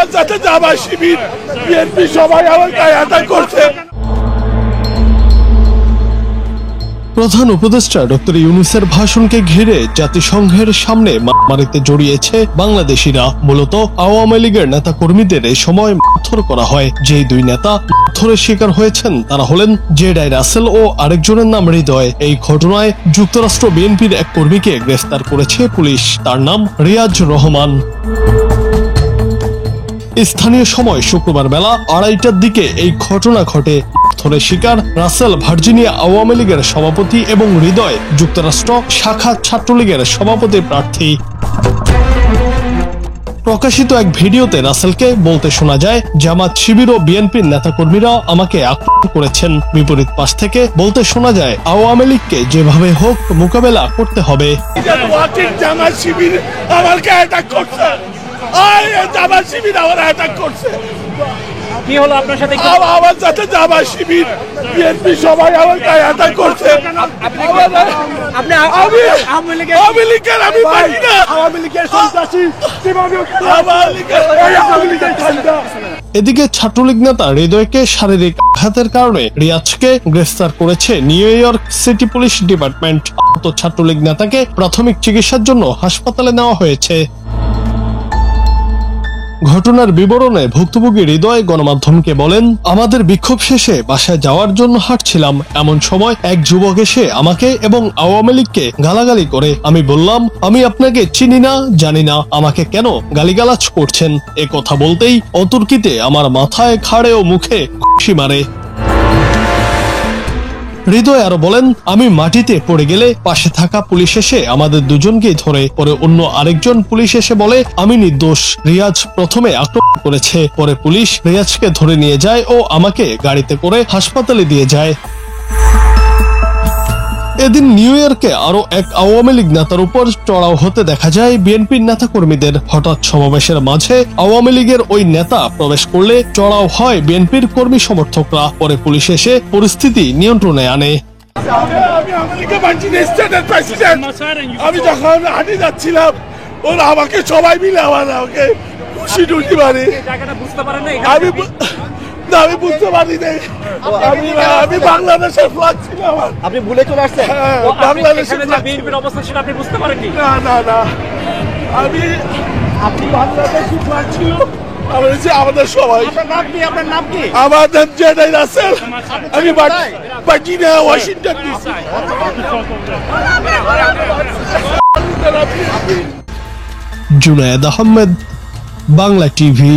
আমার সাথে জামাত শিবির বিএনপি সবাই আমার গায়ে আঘাত করছে। প্রধান উপদেষ্টা ডক্টর ইউনূসের ভাষণকে ঘিরে জাতিসংঘের সামনে মারামারিতে জড়িয়েছে বাংলাদেশিরা। মূলত আওয়ামী লীগের নেতা কর্মীদের এই সময় মারধর করা হয়। যেই দুই নেতা মারধরের শিকার হয়েছেন তারা হলেন জেডাই রাসেল ও আরেকজনের নাম হৃদয়। এই ঘটনায় যুক্তরাষ্ট্র বিএনপির এক কর্মীকে গ্রেফতার করেছে পুলিশ। তার নাম রিয়াজ রহমান। স্থানীয় সময় শুক্রবার বেলা 2:30টার দিকে এই ঘটনা ঘটে। মারধরের শিকার রাসেল ভার্জিনিয়া আওয়ামী লীগের সভাপতি এবং হৃদয় যুক্তরাষ্ট্র শাখা ছাত্রলীগের সভাপতি প্রার্থী। প্রকাশিত এক ভিডিওতে রাসেলকে বলতে শোনা যায়, জামাত শিবির ও বিএনপির নেতাকর্মীরা আমাকে আক্রমণ করেছেন। বিপরীত পাশ থেকে বলতে শোনা যায়, আওয়ামী লীগকে যেভাবে হোক মোকাবেলা করতে হবে। জামাত শিবির আমার গায়ে অ্যাটাক করছে, জামাত শিবির আমার অ্যাটাক করছে। কি হলো আপনার সাথে? আমার সাথে জামাত শিবির বিএনপি সবাই আমার গায়ে অ্যাটাক করছে। আপনি আওয়ামী লীগের আমি পারি না, আওয়ামী লীগের সন্ত্রাসী। এদিকে ছাত্রলীগ নেতা হৃদয়কে শারীরিক আঘাতের কারণে রিয়াজকে গ্রেফতার করেছে new York city police department. আহত ছাত্রলীগ নেতাকে প্রাথমিক চিকিৎসার জন্য হাসপাতালে নেওয়া হয়েছে। ঘটনার বিবরণে ভুক্তভোগী হৃদয় গণমাধ্যমকে বলেন, আমাদের বিক্ষোভ শেষে বাসায় যাওয়ার জন্য হাঁটছিলাম। এমন সময় এক যুবক এসে আমাকে এবং আওয়ামী লীগকে গালাগালি করে। আমি বললাম, আমি আপনাকে চিনি না, জানি না, আমাকে কেন গালিগালাজ করছেন? এ কথা বলতেই অতর্কিতে আমার মাথায়, ঘাড়ে ও মুখে ঘুষি মারে। হৃদয় আরো বলেন, আমি মাটিতে পড়ে গেলে পাশে থাকা পুলিশ এসে আমাদের দুজনকেই ধরে। পরে অন্য আরেকজন পুলিশ এসে বলে আমি নির্দোষ। রিয়াজ প্রথমে আক্রমণ করেছে, পরে পুলিশ রিয়াজকে ধরে নিয়ে যায় ও আমাকে গাড়িতে করে হাসপাতালে দিয়ে যায়। এদিন নিউ ইয়র্কে আরো এক আওয়ামী লীগ নেতার উপর চড়াও হতে দেখা যায় বিএনপির নেতা কর্মীদের। হঠাৎ সমাবেশের মাঝে আওয়ামী লীগের ওই নেতা প্রবেশ করলে চড়াও হয় বিএনপির কর্মী সমর্থকরা। পরে পুলিশ এসে পরিস্থিতি নিয়ন্ত্রণে আনে। আমি যখন হাঁটি যাচ্ছিলাম, ওরা আমাকে সবাই মিলে আমাকে খুশি টুটি মারে। আমি বুঝতে পারি নাই, আমি বাংলাদেশের ফ্ল্যাগ ছিল আমার। আপনি ভুলে চলে আসছেন? বাংলাদেশের বিএনপির অবস্থান সেটা আপনি বুঝতে পারেননি? না, আপনি বাংলাদেশের ফ্ল্যাগ ছিল আমাদের সবাই। আপনার নাম কি? আমার নাম জেডাই রাসেল। আমি Virginia Washington DC. Junaid Ahmed, Bangla TV.